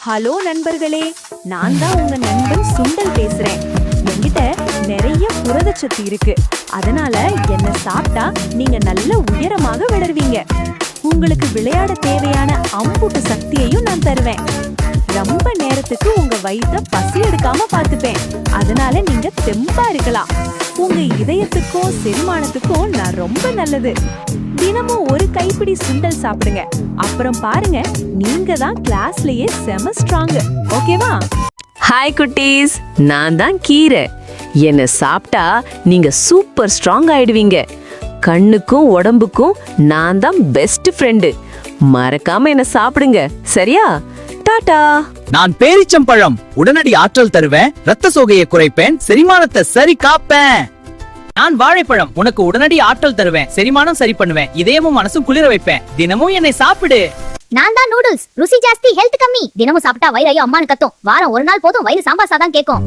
Hello நண்பர்களே, நான் தான் உங்க நண்பன் சுண்டல் பேசுறேன். என்கிட்ட நிறைய புரதச்சத்து இருக்கு. அதனால என்ன சாப்பிட்டா நீங்க நல்ல உயரமாக வளருவீங்க. உங்களுக்கு விளையாட தேவையான அம்புட்டு சக்தியையும் நான் தருவேன். ரொம்ப நேரத்துக்கு உங்க வயிற்ற பசி எடுக்காம பாத்துப்பேன். அதனால நீங்க தெம்பா இருக்கலாம். உங்க இதயத்துக்கும் செரிமானத்துக்கும் நான் ரொம்ப நல்லது. தினமும் ஒரு கைப்பிடி சுண்டல் சாப்பிடுங்க. அப்புறம் பாருங்க, நீங்க தான் கிளாஸ்லயே செம ஸ்ட்ராங். ஓகேவா? ஹாய் குட்டீஸ், நான் தான் கீரை. என்ன சாப்பிட்டா நீங்க சூப்பர் ஸ்ட்ராங் ஆயிடுவீங்க. கண்ணுக்கும் உடம்புக்கும் நான் தான் பெஸ்ட் ஃப்ரெண்டு. மறக்காம என்ன சாப்பிடுங்க, சரியா? டாடா. நான் பேரிச்சம்பழம். உடனடி ஆற்றல் தருவேன், ரத்த சோகையை குறைப்பேன், செரிமானத்தை சரி காப்பேன். நான் வாழைப்பழம். உனக்கு உடனடி ஆற்றல் தருவேன், செரிமானம் சரி பண்ணுவேன், இதயமும் மனசும் குளிர வைப்பேன். தினமும் என்னை சாப்பிடு. நான் தான் நூடுல்ஸ். ருசி ஜாஸ்தி, ஹெல்த் கம்மி. தினமும் சாப்பிட்டா வயிறு ஐயோ அம்மானு கத்தும். வாரம் ஒரு நாள் போதும், வயிறு சாம்பார் சாதம் கேட்கும்.